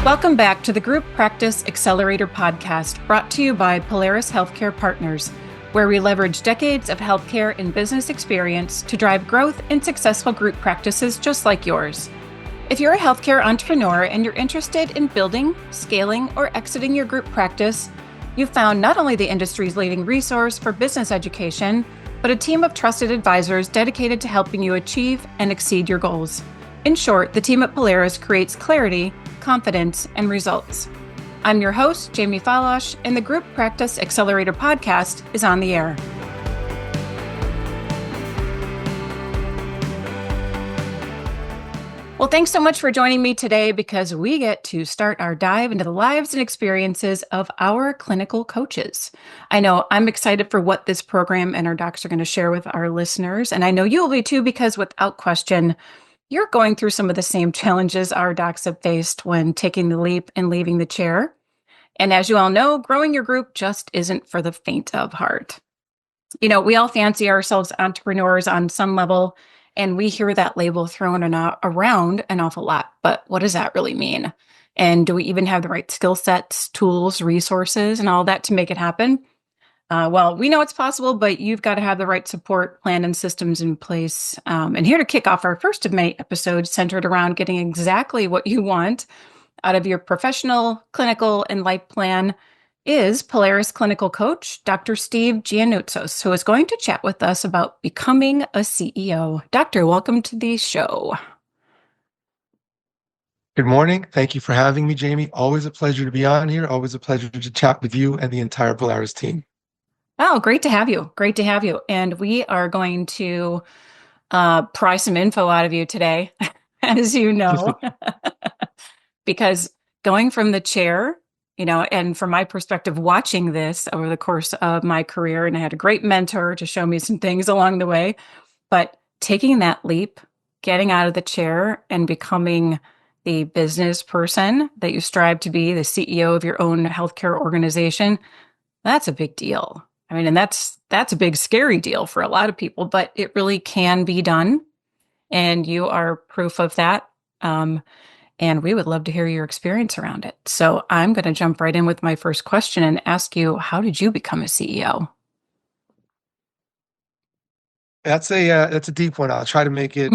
Welcome back to the Group Practice Accelerator podcast, brought to you by Polaris Healthcare Partners, where we leverage decades of healthcare and business experience to drive growth in successful group practices just like yours. If you're a healthcare entrepreneur and you're interested in building, scaling, or exiting your group practice, you've found not only the industry's leading resource for business education, but a team of trusted advisors dedicated to helping you achieve and exceed your goals. In short, the team at Polaris creates clarity, confidence, and results. I'm your host, Jamie Falosh, and the Group Practice Accelerator podcast is on the air. Well, thanks so much for joining me today because we get to start our dive into the lives and experiences of our clinical coaches. I know I'm excited for what this program and our docs are going to share with our listeners, and I know you'll be too, because without question, you're going through some of the same challenges our docs have faced when taking the leap and leaving the chair. And as you all know, growing your group just isn't for the faint of heart. You know, we all fancy ourselves entrepreneurs on some level, and we hear that label thrown around an awful lot. But what does that really mean? And do we even have the right skill sets, tools, resources, and all that to make it happen? Well, we know it's possible, but you've got to have the right support plan and systems in place. And here to kick off our first of many episodes centered around getting exactly what you want out of your professional, clinical, and life plan is Polaris Clinical Coach, Dr. Steve Giannoutsos, who is going to chat with us about becoming a CEO. Doctor, welcome to the show. Good morning. Thank you for having me, Jamie. Always a pleasure to be on here. Always a pleasure to chat with you and the entire Polaris team. Oh, great to have you. Great to have you. And we are going to pry some info out of you today, as you know, because going from the chair, you know, and from my perspective, watching this over the course of my career, and I had a great mentor to show me some things along the way, but taking that leap, getting out of the chair and becoming the business person that you strive to be, the CEO of your own healthcare organization, that's a big deal. I mean, and that's a big, scary deal for a lot of people, but it really can be done. And you are proof of that. And we would love to hear your experience around it. So I'm going to jump right in with my first question and ask you, how did you become a CEO? That's a deep one. I'll try to make it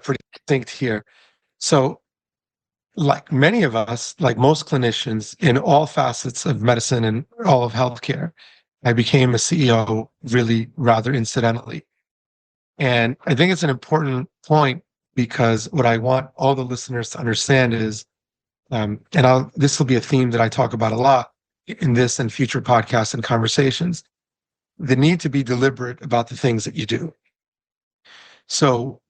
pretty distinct here. So, like many of us, like most clinicians in all facets of medicine and all of healthcare, I became a CEO really rather incidentally. And I think it's an important point because what I want all the listeners to understand is, this will be a theme that I talk about a lot in this and future podcasts and conversations, the need to be deliberate about the things that you do. So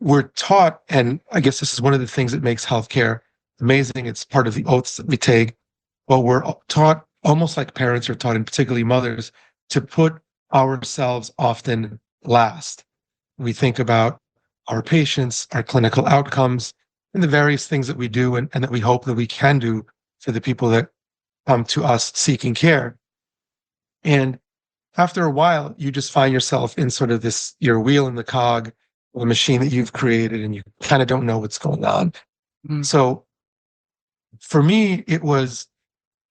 we're taught, and I guess this is one of the things that makes healthcare amazing. It's part of the oaths that we take. Well, we're taught, almost like parents are taught, and particularly mothers, to put ourselves often last. We think about our patients, our clinical outcomes, and the various things that we do and that we hope that we can do for the people that come to us seeking care. And after a while, you just find yourself in sort of this, your wheel in the cog, the machine that you've created, and you kind of don't know what's going on. Mm. So for me, it was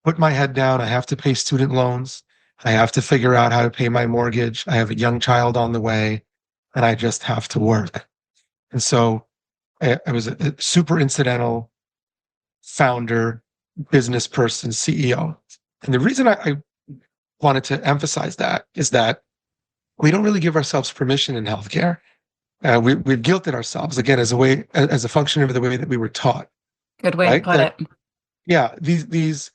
put my head down. I have to pay student loans. I have to figure out how to pay my mortgage. I have a young child on the way, and I just have to work. And so I was a super incidental founder, business person, CEO. And the reason I wanted to emphasize that is that we don't really give ourselves permission in healthcare. We've guilted ourselves, again, as a function of the way that we were taught. Good way to put it. Yeah, these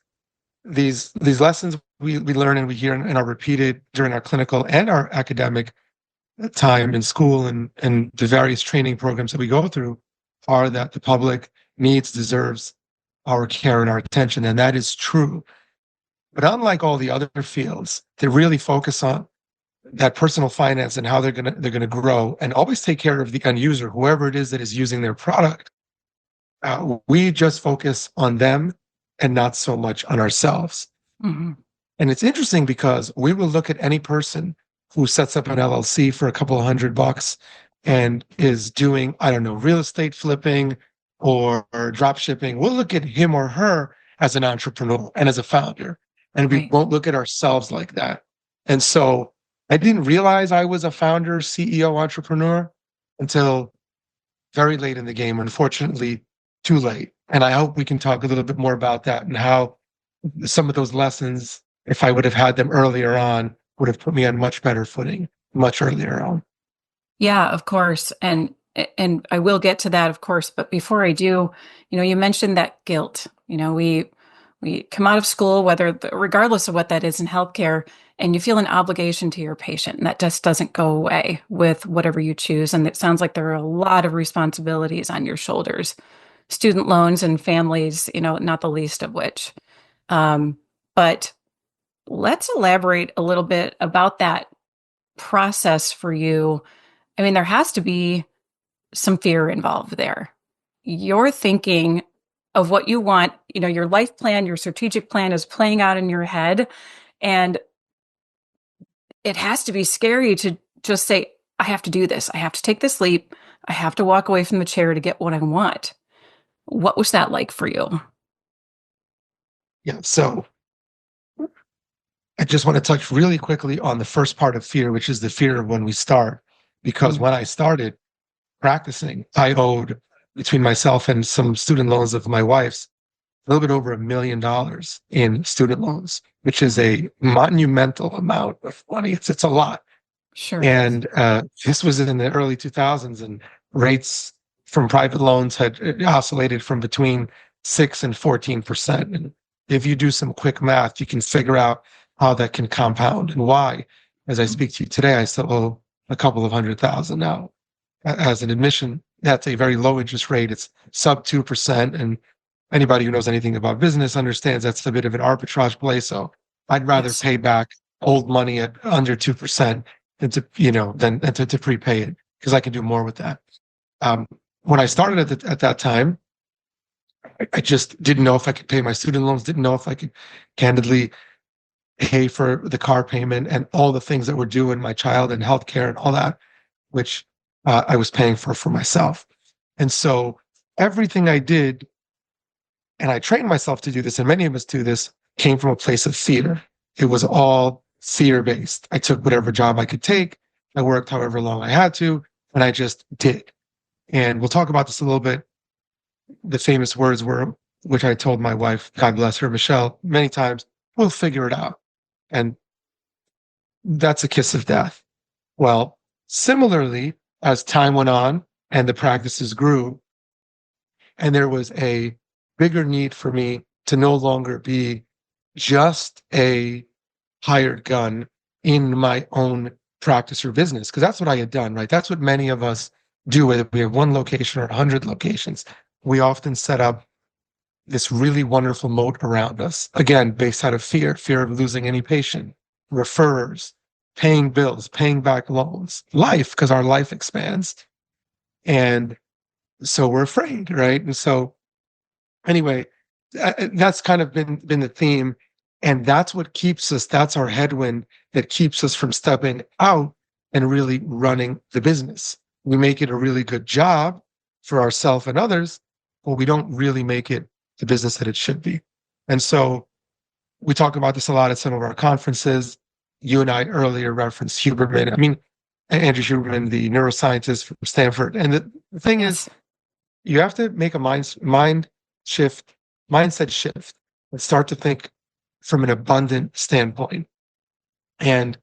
lessons we learn and we hear and are repeated during our clinical and our academic time in school and the various training programs that we go through are that the public deserves our care and our attention, and that is true. But unlike all the other fields, they really focus on that personal finance and how they're gonna grow and always take care of the end user, whoever it is that is using their product. We just focus on them and not so much on ourselves. Mm-hmm. And it's interesting because we will look at any person who sets up an LLC for a couple of $100 and is doing, I don't know, real estate flipping or drop shipping, we'll look at him or her as an entrepreneur and as a founder. And we Right. won't look at ourselves like that. And so I didn't realize I was a founder, CEO, entrepreneur until very late in the game, unfortunately, too late. And I hope we can talk a little bit more about that and how some of those lessons, if I would have had them earlier on, would have put me on much better footing much earlier on. Yeah, of course. And I will get to that, of course, but before I do, you mentioned that guilt. We come out of school, regardless of what that is in healthcare, and you feel an obligation to your patient, and that just doesn't go away with whatever you choose. And it sounds like there are a lot of responsibilities on your shoulders, student loans and families, not the least of which. Um, but let's elaborate a little bit about that process for you. I mean, there has to be some fear involved there. You're thinking of what you want, your life plan, your strategic plan is playing out in your head. And it has to be scary to just say, I have to do this. I have to take this leap. I have to walk away from the chair to get what I want. What was that like for you? Yeah. So I just want to touch really quickly on the first part of fear, which is the fear of when we start. Because Mm, when I started practicing, I owed between myself and some student loans of my wife's a little bit over $1 million in student loans, which is wow. a monumental amount of money. It's a lot. Sure is. And this was in the early 2000s, and rates from private loans had oscillated from between 6 and 14%. And if you do some quick math, you can figure out how that can compound and why. As I speak to you today, I still owe a couple of 100,000 now. As an admission, that's a very low interest rate. It's sub 2%. And anybody who knows anything about business understands that's a bit of an arbitrage play. So I'd rather Yes. pay back old money at under 2% than to prepay it because I can do more with that. Um, when I started at that time, I just didn't know if I could pay my student loans, didn't know if I could candidly pay for the car payment and all the things that were due in my child and healthcare and all that, which I was paying for myself. And so everything I did, and I trained myself to do this, and many of us do this, came from a place of fear. It was all fear based. I took whatever job I could take. I worked however long I had to, and I just did. And we'll talk about this a little bit. The famous words were, which I told my wife, God bless her, Michelle, many times, we'll figure it out. And that's a kiss of death. Well, similarly, as time went on and the practices grew, and there was a bigger need for me to no longer be just a hired gun in my own practice or business, because that's what I had done, right? That's what many of us do, whether we have one location or 100 locations. We often set up this really wonderful moat around us, again, based out of fear of losing any patient, referrers, paying bills, paying back loans, life, because our life expands. And so we're afraid, right? And so anyway, that's kind of been the theme, and that's what keeps us. That's our headwind that keeps us from stepping out and really running the business. We make it a really good job for ourselves and others, but we don't really make it the business that it should be. And so we talk about this a lot at some of our conferences. You and I earlier referenced Huberman. I mean, Andrew Huberman, the neuroscientist from Stanford. And the thing is, Yes. you have to make a shift, mindset shift, and start to think from an abundant standpoint. And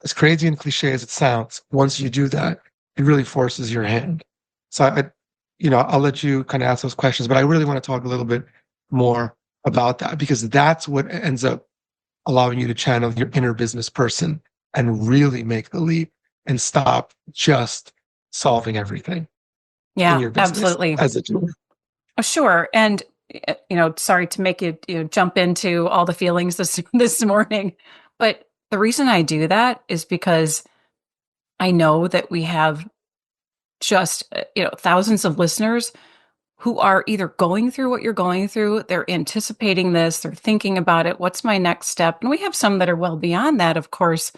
as crazy and cliche as it sounds, once you do that, it really forces your hand. So I'll let you kind of ask those questions, but I really want to talk a little bit more about that because that's what ends up allowing you to channel your inner business person and really make the leap and stop just solving everything in Yeah, your business absolutely. as a doer. Oh, sure. And sorry to make you, jump into all the feelings this this morning, but the reason I do that is because I know that we have just thousands of listeners who are either going through what you're going through, they're anticipating this, they're thinking about it, what's my next step? And we have some that are well beyond that, of course.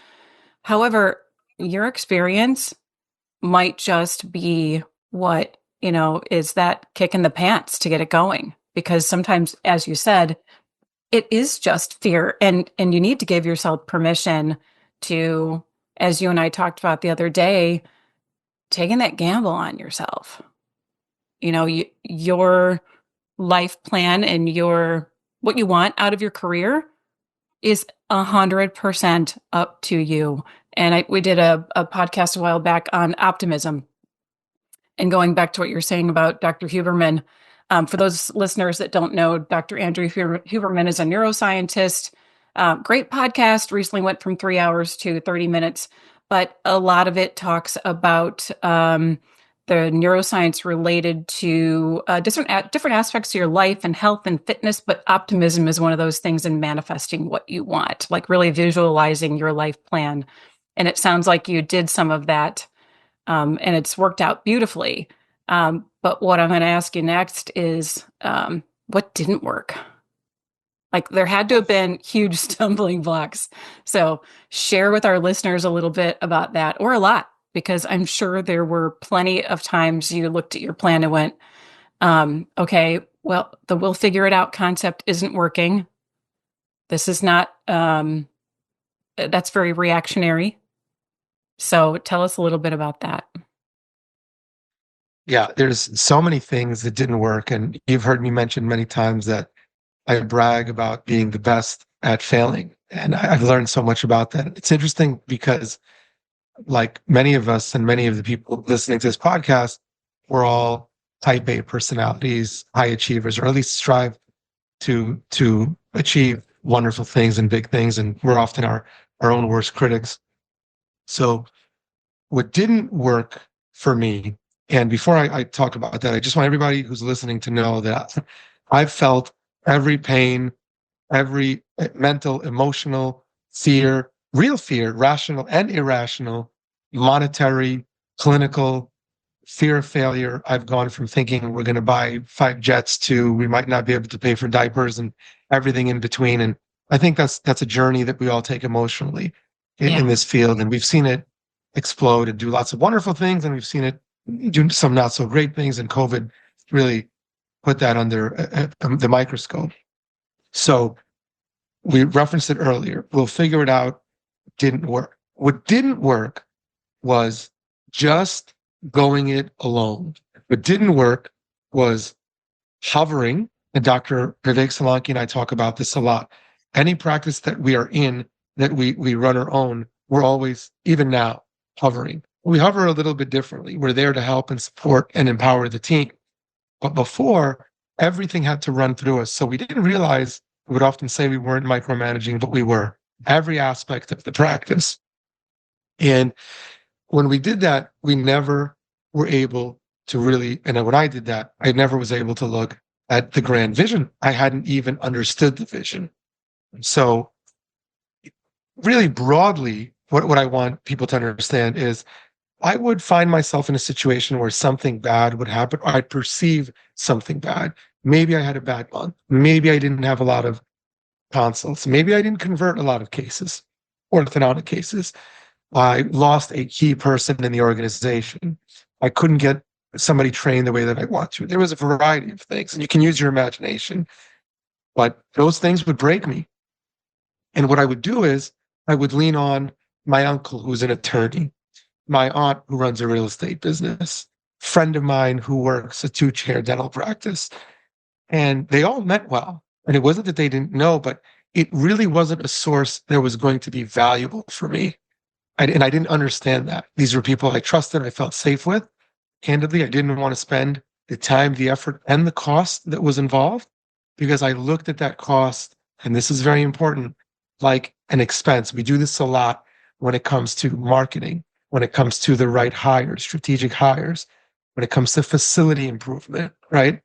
However, your experience might just be what is that kick in the pants to get it going. Because sometimes, as you said, it is just fear, and you need to give yourself permission to, as you and I talked about the other day, taking that gamble on yourself. Your life plan and your what you want out of your career is 100% up to you. And we did a podcast a while back on optimism. And going back to what you're saying about Dr. Huberman, for those listeners that don't know, Dr. Andrew Huberman is a neuroscientist. Great podcast. Recently went from 3 hours to 30 minutes, but a lot of it talks about the neuroscience related to different aspects of your life and health and fitness. But optimism is one of those things in manifesting what you want, like really visualizing your life plan. And it sounds like you did some of that, and it's worked out beautifully. But what I'm going to ask you next is what didn't work? Like there had to have been huge stumbling blocks. So share with our listeners a little bit about that, or a lot, because I'm sure there were plenty of times you looked at your plan and went, okay, well, the we'll figure it out concept isn't working. This is not, that's very reactionary. So tell us a little bit about that. Yeah, there's so many things that didn't work. And you've heard me mention many times that I brag about being the best at failing. And I've learned so much about that. It's interesting because, like many of us and many of the people listening to this podcast, we're all type A personalities, high achievers, or at least strive to achieve wonderful things and big things. And we're often our own worst critics. So what didn't work for me, and before I talk about that, I just want everybody who's listening to know that I've felt every pain, every mental, emotional fear, real fear, rational and irrational, monetary, clinical, fear of failure. I've gone from thinking we're going to buy 5 jets to we might not be able to pay for diapers and everything in between. And I think that's a journey that we all take emotionally in Yeah. this field. And we've seen it explode and do lots of wonderful things. And we've seen it do some not so great things. And COVID really put that under the microscope. So we referenced it earlier. We'll figure it out. Didn't work. What didn't work was just going it alone. What didn't work was hovering. And Dr. Vivek Solanki and I talk about this a lot. Any practice that we are in, that we run our own, we're always, even now, hovering. We hover a little bit differently. We're there to help and support and empower the team. But before, everything had to run through us. So we didn't realize, we would often say we weren't micromanaging, but we were. Every aspect of the practice. And when we did that, we never were able to really, and when I did that, I never was able to look at the grand vision. I hadn't even understood the vision. So really broadly, what I want people to understand is I would find myself in a situation where something bad would happen, or I'd perceive something bad. Maybe I had a bad month. Maybe I didn't have a lot of consults. Maybe I didn't convert a lot of cases, orthodontic cases. I lost a key person in the organization. I couldn't get somebody trained the way that I want to. There was a variety of things, and you can use your imagination, but those things would break me. And what I would do is I would lean on my uncle, who's an attorney, my aunt, who runs a real estate business, friend of mine who works a 2-chair dental practice. And they all meant well. And it wasn't that they didn't know, but it really wasn't a source that was going to be valuable for me. And I didn't understand that. These were people I trusted, I felt safe with. Candidly, I didn't want to spend the time, the effort, and the cost that was involved, because I looked at that cost, and this is very important, like an expense. We do this a lot when it comes to marketing, when it comes to the right hires, strategic hires, when it comes to facility improvement, right?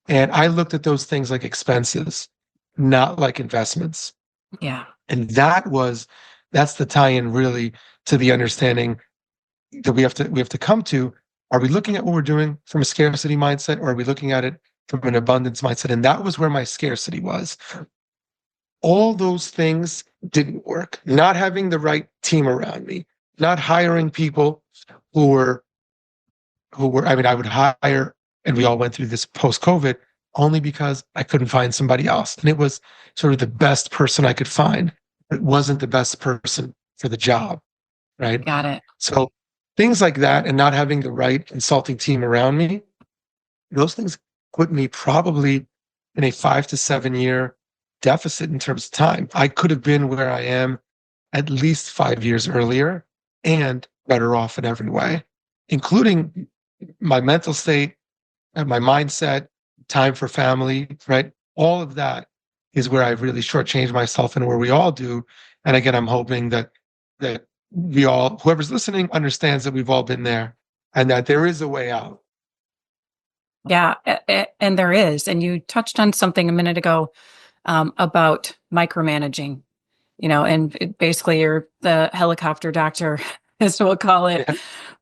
And I looked at those things like expenses, not like investments. Yeah. And that's the tie-in really to the understanding that we have to come to. Are we looking at what we're doing from a scarcity mindset, or are we looking at it from an abundance mindset? And that was where my scarcity was. All those things didn't work. Not having the right team around me, not hiring people who were who were, I mean, I would hire, and we all went through this post-COVID only because I couldn't find somebody else. And it was sort of the best person I could find. It wasn't the best person for the job, right? Got it. So things like that, and not having the right consulting team around me, those things put me probably in a 5 to 7 year deficit in terms of time. I could have been where I am at least 5 years earlier and better off in every way, including my mental state and my mindset, time for family, right? All of that is where I've really shortchanged myself and where we all do. And again, I'm hoping that we all, whoever's listening, understands that we've all been there and that there is a way out. Yeah, and there is. And you touched on something a minute ago about micromanaging, and basically you're the helicopter doctor, as we'll call it. Yeah.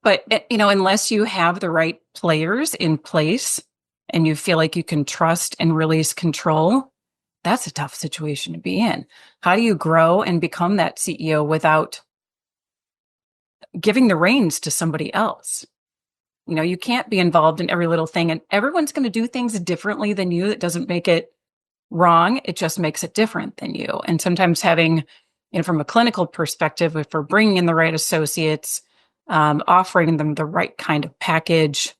But, unless you have the right players in place and you feel like you can trust and release control, that's a tough situation to be in. How do you grow and become that CEO without giving the reins to somebody else? You can't be involved in every little thing, and everyone's going to do things differently than you. It doesn't make it wrong. It just makes it different than you. And sometimes having, from a clinical perspective, if we're bringing in the right associates, offering them the right kind of package,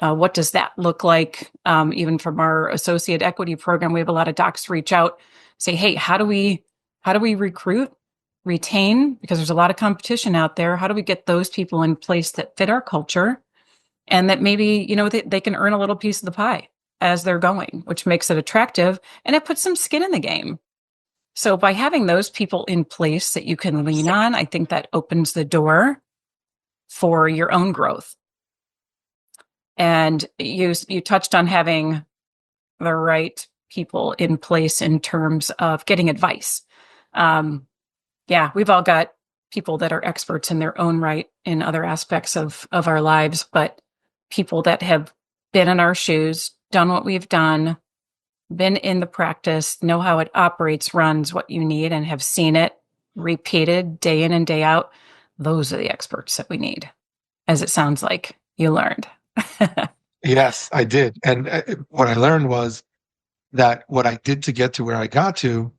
what does that look like? Even from our associate equity program, we have a lot of docs reach out, say, "Hey, how do we recruit, retain? Because there's a lot of competition out there. How do we get those people in place that fit our culture?" And that maybe, they can earn a little piece of the pie as they're going, which makes it attractive and it puts some skin in the game. So by having those people in place that you can lean on, I think that opens the door for your own growth. And you touched on having the right people in place in terms of getting advice. Yeah, we've all got people that are experts in their own right in other aspects of our lives, but people that have been in our shoes, done what we've done, been in the practice, know how it operates, runs, what you need, and have seen it repeated day in and day out. Those are the experts that we need, as it sounds like you learned. Yes, I did. And what I learned was that what I did to get to where I got to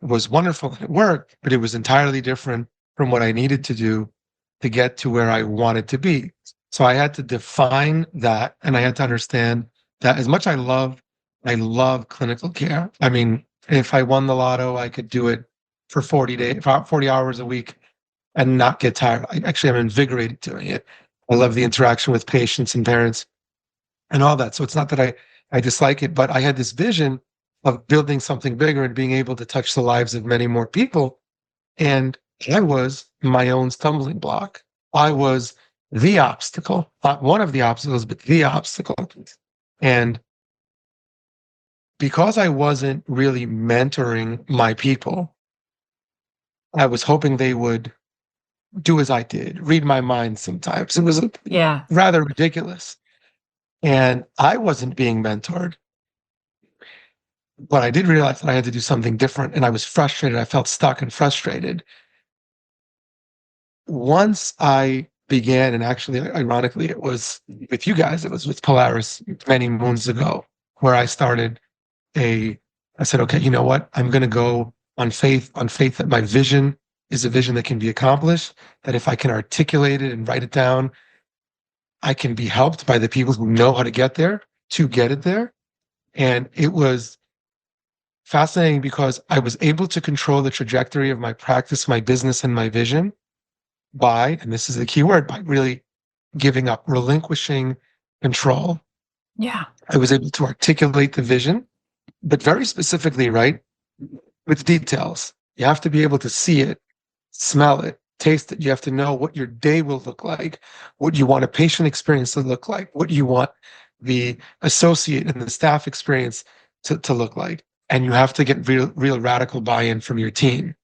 was wonderful and it worked, but it was entirely different from what I needed to do to get to where I wanted to be. So I had to define that, and I had to understand that as much I love clinical care. I mean, if I won the lotto, I could do it for 40 hours a week and not get tired. I'm invigorated doing it. I love the interaction with patients and parents and all that. So it's not that I dislike it, but I had this vision of building something bigger and being able to touch the lives of many more people. And I was my own stumbling block. I was the obstacle, not one of the obstacles, but the obstacle. And because I wasn't really mentoring my people, I was hoping they would do as I did, read my mind sometimes. It was Yeah. rather ridiculous. And I wasn't being mentored. But I did realize that I had to do something different, and I was frustrated. I felt stuck and frustrated. Once I began, and actually, ironically, it was with you guys, it was with Polaris many moons ago, where I started I said, okay, you know what? I'm going to go on faith that my vision is a vision that can be accomplished, that if I can articulate it and write it down, I can be helped by the people who know how to get there to get it there. And it was fascinating because I was able to control the trajectory of my practice, my business, and my vision by, and this is the key word, by really giving up, relinquishing control. Yeah. I was able to articulate the vision, but very specifically, right, with details. You have to be able to see it, smell it, taste it. You have to know what your day will look like, what you want a patient experience to look like, what you want the associate and the staff experience to look like. And you have to get real radical buy-in from your team.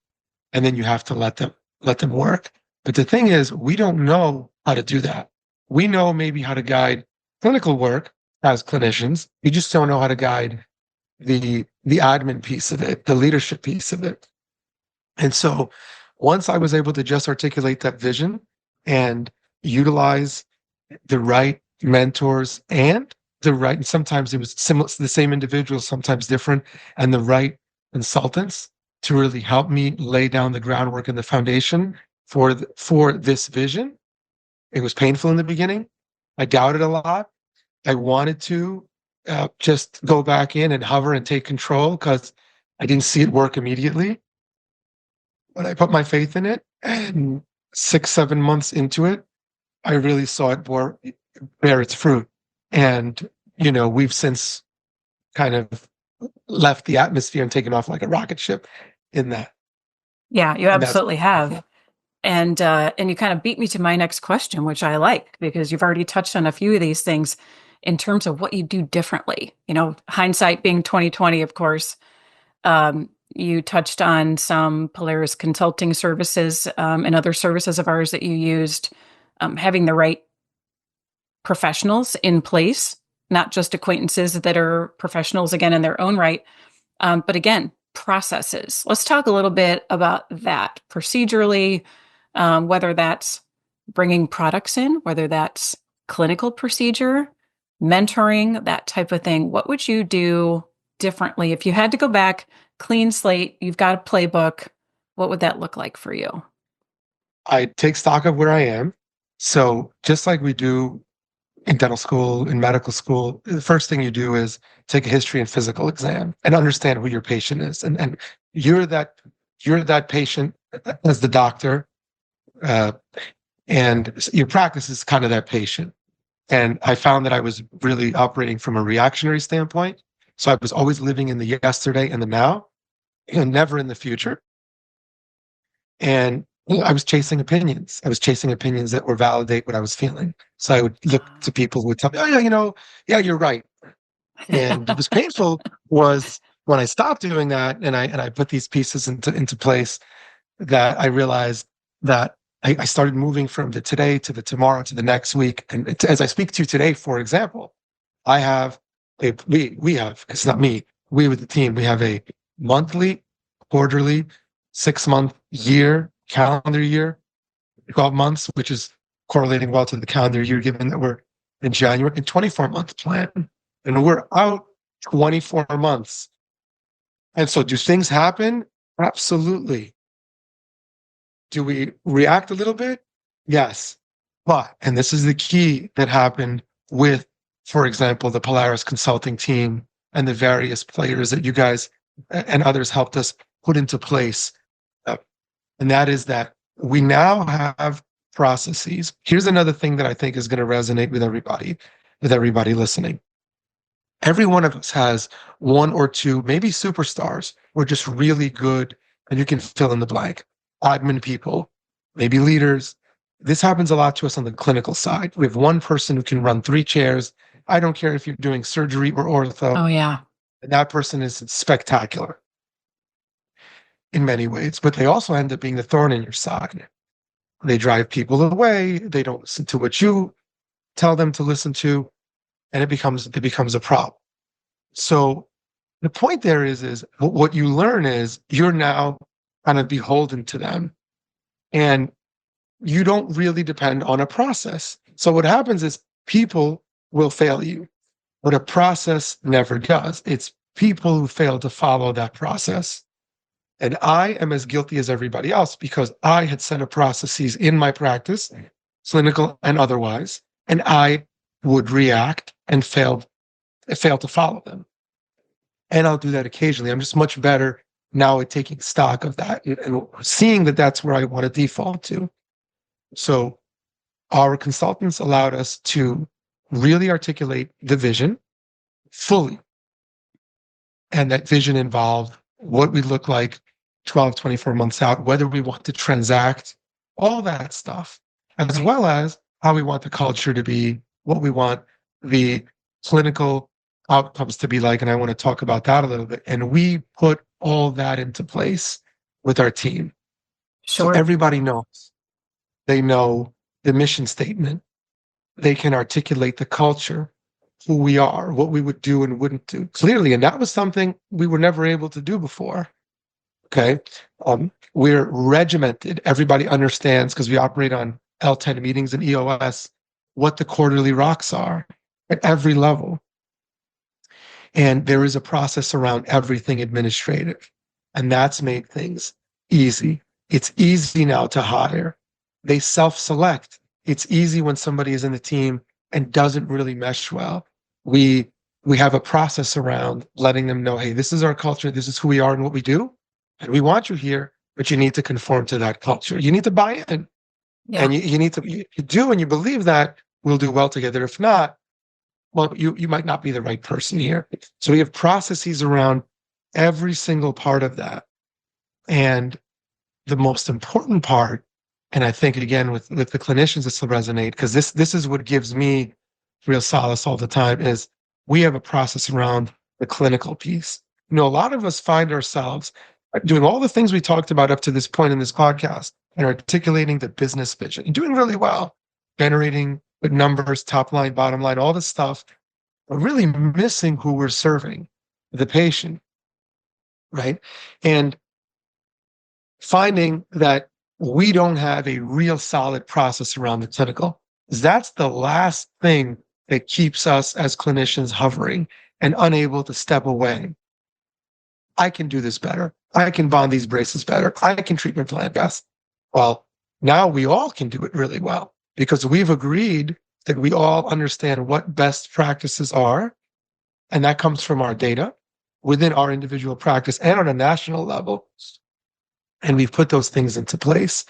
And then you have to let them work. But the thing is, we don't know how to do that. We know maybe how to guide clinical work as clinicians. We just don't know how to guide the admin piece of it, the leadership piece of it. And so once I was able to just articulate that vision and utilize the right mentors and the right, and sometimes it was similar, the same individuals, sometimes different, and the right consultants to really help me lay down the groundwork and the foundation for this vision. It was painful in the beginning. I doubted a lot. I wanted to just go back in and hover and take control because I didn't see it work immediately. But I put my faith in it, and 6, 7 months into it, I really saw it bear its fruit. And, we've since kind of left the atmosphere and taken off like a rocket ship in that. Yeah, you And that's absolutely have. And you kind of beat me to my next question, which I like because you've already touched on a few of these things in terms of what you do differently. Hindsight being 2020, of course. You touched on some Polaris consulting services and other services of ours that you used, having the right professionals in place, not just acquaintances that are professionals again in their own right, but again, processes. Let's talk a little bit about that procedurally, whether that's bringing products in, whether that's clinical procedure, mentoring, that type of thing. What would you do differently if you had to go back, clean slate, you've got a playbook? What would that look like for you? I take stock of where I am. So just like we do in dental school, in medical school, the first thing you do is take a history and physical exam and understand who your patient is. And you're that patient as the doctor, uh, and your practice is kind of that patient. And I found that I was really operating from a reactionary standpoint. So I was always living in the yesterday and the now, and never in the future. And I was chasing opinions. I was chasing opinions that would validate what I was feeling. So I would look to people who would tell me, "Oh yeah, yeah, you're right." And it was painful was when I stopped doing that and I put these pieces into place, that I realized that I started moving from the today to the tomorrow to the next week. And as I speak to you today, for example, I have we have, it's not me, we with the team, we have a monthly, quarterly, 6 month, year, calendar year, 12 months, which is correlating well to the calendar year, given that we're in January, and 24-month plan. And we're out 24 months. And so do things happen? Absolutely. Do we react a little bit? Yes. But, and this is the key that happened with, for example, the Polaris consulting team and the various players that you guys and others helped us put into place. And that is that we now have processes. Here's another thing that I think is going to resonate with everybody listening. Every one of us has one or two, maybe superstars, or just really good, and you can fill in the blank. Admin people, maybe leaders. This happens a lot to us on the clinical side. We have one person who can run 3 chairs. I don't care if you're doing surgery or ortho, Oh, yeah. and that person is spectacular in many ways, but they also end up being the thorn in your side. They drive people away. They don't listen to what you tell them to listen to, and it becomes a problem. So the point there is what you learn is you're now kind of beholden to them, and you don't really depend on a process. So what happens is people will fail you, but a process never does. It's people who fail to follow that process. And I am as guilty as everybody else because I had set up processes in my practice, clinical and otherwise, and I would react and fail to follow them. And I'll do that occasionally. I'm just much better now at taking stock of that and seeing that that's where I want to default to. So our consultants allowed us to really articulate the vision fully. And that vision involved what we look like 12, 24 months out, whether we want to transact, all that stuff, as well as how we want the culture to be, what we want the clinical outcomes to be like. And I want to talk about that a little bit. And we put all that into place with our team. So Sure. everybody knows. They know the mission statement. They can articulate the culture, who we are, what we would do and wouldn't do clearly. And that was something we were never able to do before. Okay. We're regimented. Everybody understands because we operate on L10 meetings and EOS. what the quarterly rocks are at every level. And there is a process around everything administrative. And that's made things easy. It's easy now to hire. They self-select. It's easy when somebody is in the team and doesn't really mesh well. We we have a process around letting them know, hey, this is our culture, this is who we are and what we do, and we want you here, but you need to conform to that culture. You need to buy in, Yeah. and you need to you do, and you believe that we'll do well together. If not, well, you might not be the right person here. So we have processes around every single part of that. And the most important part, and I think again with the clinicians this will resonate, because this is what gives me real solace all the time, is we have a process around the clinical piece. You know, a lot of us find ourselves doing all the things we talked about up to this point in this podcast and articulating the business vision and doing really well, generating good numbers, top line, bottom line, all this stuff, but really missing who we're serving, the patient, right? And finding that we don't have a real solid process around the clinical. That's the last thing that keeps us as clinicians hovering and unable to step away. I can do this better. I can bond these braces better. I can treatment plan best. Well, now we all can do it really well because we've agreed that we all understand what best practices are. And that comes from our data within our individual practice and on a national level. And we've put those things into place.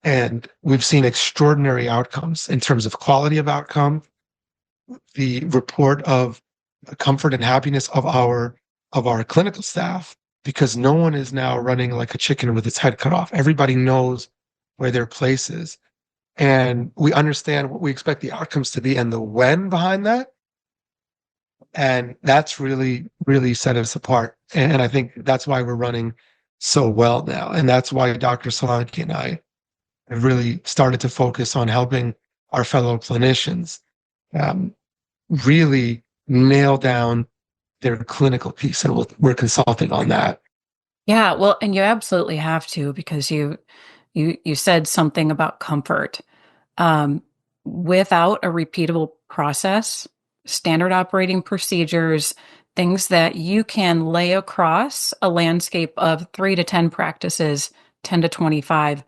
And we've seen extraordinary outcomes in terms of quality of outcome, the report of the comfort and happiness of our clinical staff, because no one is now running like a chicken with its head cut off. Everybody knows where their place is. And we understand what we expect the outcomes to be and the when behind that. And that's really, really set us apart. And I think that's why we're running so well now. And that's why Dr. Solanki and I have really started to focus on helping our fellow clinicians um, really nail down their clinical piece. And we're consulting on that. Yeah, well, and you absolutely have to because you said something about comfort. Um, Without a repeatable process, standard operating procedures, things that you can lay across a landscape of 3 to 10 practices, 10 to 25,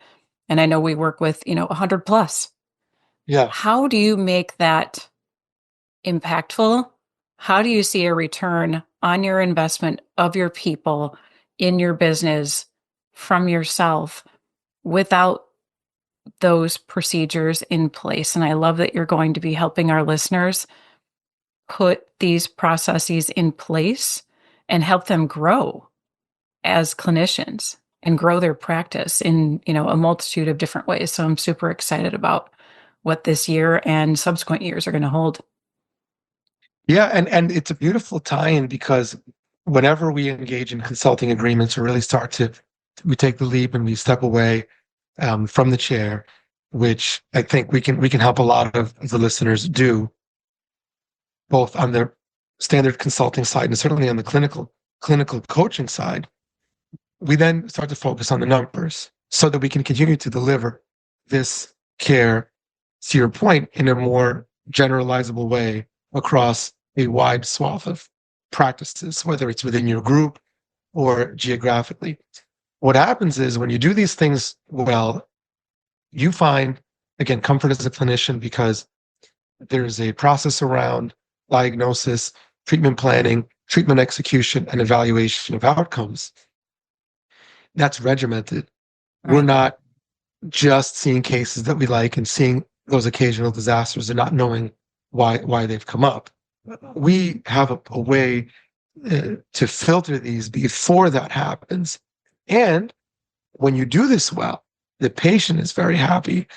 and I know we work with, 100 plus. Yeah. How do you make that impactful? How do you see a return on your investment of your people in your business from yourself without those procedures in place? And I love that you're going to be helping our listeners put these processes in place and help them grow as clinicians and grow their practice in, a multitude of different ways. So I'm super excited about what this year and subsequent years are going to hold. Yeah. And it's a beautiful tie-in because whenever we engage in consulting agreements or really we take the leap and we step away from the chair, which I think we can help a lot of the listeners do, both on the standard consulting side and certainly on the clinical coaching side. We then start to focus on the numbers so that we can continue to deliver this care, to your point, in a more generalizable way across a wide swath of practices, whether it's within your group or geographically. What happens is when you do these things well, you find, again, comfort as a clinician because there's a process around diagnosis, treatment planning, treatment execution, and evaluation of outcomes that's regimented. We're Right. not just seeing cases that we like and seeing those occasional disasters and not knowing why they've come up. We have a way to filter these before that happens. And when you do this well, the patient is very happy.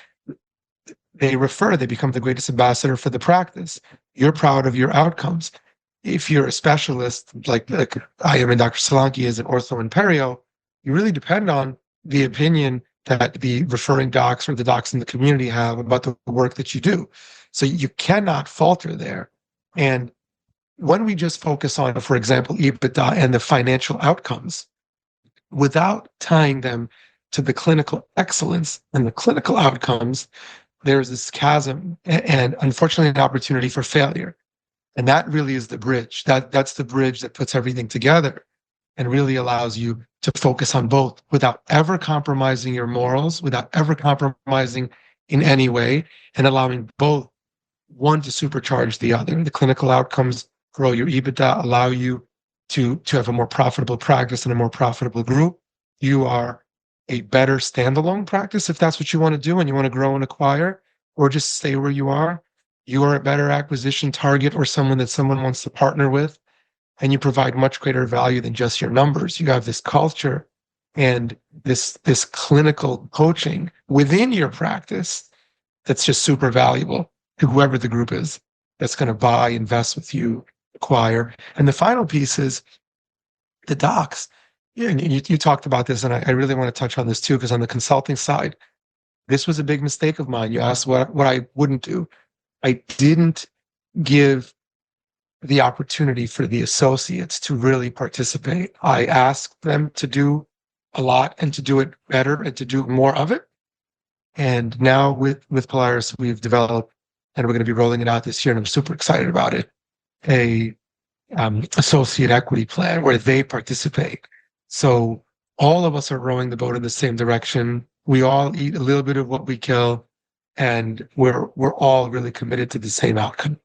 They become the greatest ambassador for the practice. You're proud of your outcomes. If you're a specialist, like I am and Dr. Solanki is in ortho and perio, you really depend on the opinion that the referring docs or the docs in the community have about the work that you do. So you cannot falter there. And when we just focus on, for example, EBITDA and the financial outcomes, without tying them to the clinical excellence and the clinical outcomes, there's this chasm and unfortunately an opportunity for failure. And that really is the bridge. That's the bridge that puts everything together and really allows you to focus on both without ever compromising your morals, without ever compromising in any way, and allowing both one to supercharge the other. The clinical outcomes grow your EBITDA, allow you to have a more profitable practice and a more profitable group. You are a better standalone practice if that's what you want to do and you want to grow and acquire, or just stay where you are. You are a better acquisition target or someone that someone wants to partner with, and you provide much greater value than just your numbers. You have this culture and this clinical coaching within your practice that's just super valuable to whoever the group is that's going to buy, invest with you, acquire. And the final piece is the docs. Yeah, and you talked about this, and I really want to touch on this too, because on the consulting side, this was a big mistake of mine. You asked what I wouldn't do. I didn't give the opportunity for the associates to really participate. I asked them to do a lot and to do it better and to do more of it. And now with Polaris, we've developed, and we're going to be rolling it out this year, and I'm super excited about it, a associate equity plan where they participate. So all of us are rowing the boat in the same direction. We all eat a little bit of what we kill, and we're all really committed to the same outcome.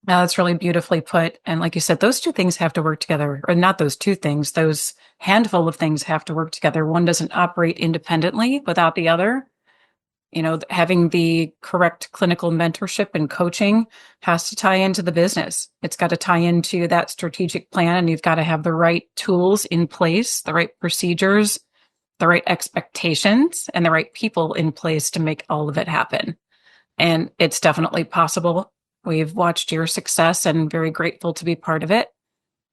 Now, that's really beautifully put. And like you said, those two things have to work together, or not those two things, those handful of things have to work together. One doesn't operate independently without the other. Having the correct clinical mentorship and coaching has to tie into the business. It's got to tie into that strategic plan, and you've got to have the right tools in place, the right procedures, the right expectations, and the right people in place to make all of it happen. And it's definitely possible. We've watched your success and very grateful to be part of it.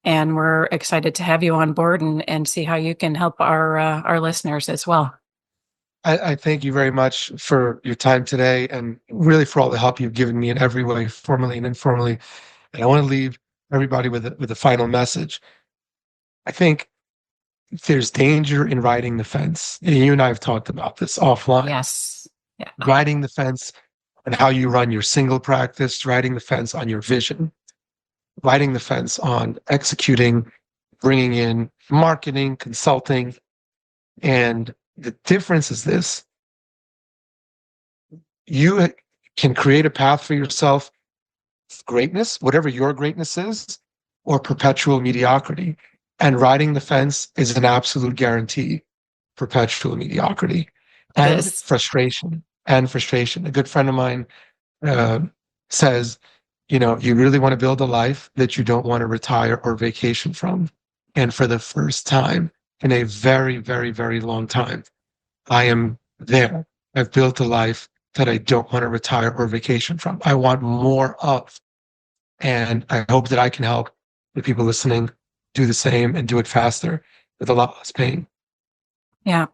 And we're excited to have you on board and see how you can help our listeners as well. I thank you very much for your time today and really for all the help you've given me in every way, formally and informally. And I want to leave everybody with a final message. I think there's danger in riding the fence. And you and I have talked about this offline. Yes. Yeah. Riding the fence on how you run your single practice, riding the fence on your vision, riding the fence on executing, bringing in marketing, consulting. And the difference is this: you can create a path for yourself, greatness, whatever your greatness is, or perpetual mediocrity. And riding the fence is an absolute guarantee, perpetual mediocrity and frustration. A good friend of mine says, you really want to build a life that you don't want to retire or vacation from. And for the first time in a very, very, very long time, I am there. I've built a life that I don't want to retire or vacation from. I want more of. And I hope that I can help the people listening do the same and do it faster with a lot less pain. Yeah,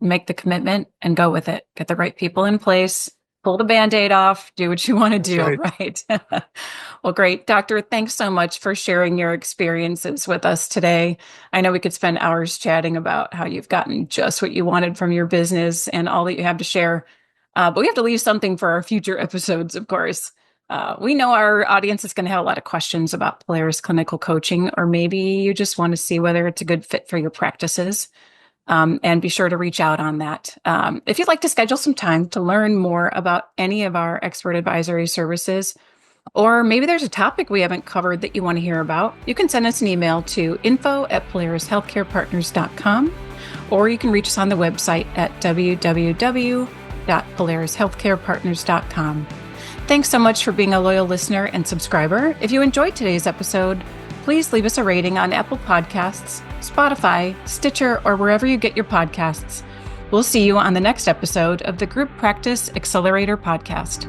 make the commitment and go with it. Get the right people in place, pull the Band-Aid off, do what you want to do, right? Well, great. Doctor, thanks so much for sharing your experiences with us today. I know we could spend hours chatting about how you've gotten just what you wanted from your business and all that you have to share. But we have to leave something for our future episodes, of course. We know our audience is going to have a lot of questions about Polaris Clinical Coaching, or maybe you just want to see whether it's a good fit for your practices. And be sure to reach out on that. If you'd like to schedule some time to learn more about any of our expert advisory services, or maybe there's a topic we haven't covered that you want to hear about, you can send us an email to info@polarishealthcarepartners.com, or you can reach us on the website at www.polarishealthcarepartners.com. Thanks so much for being a loyal listener and subscriber. If you enjoyed today's episode, please leave us a rating on Apple Podcasts, Spotify, Stitcher, or wherever you get your podcasts. We'll see you on the next episode of the Group Practice Accelerator Podcast.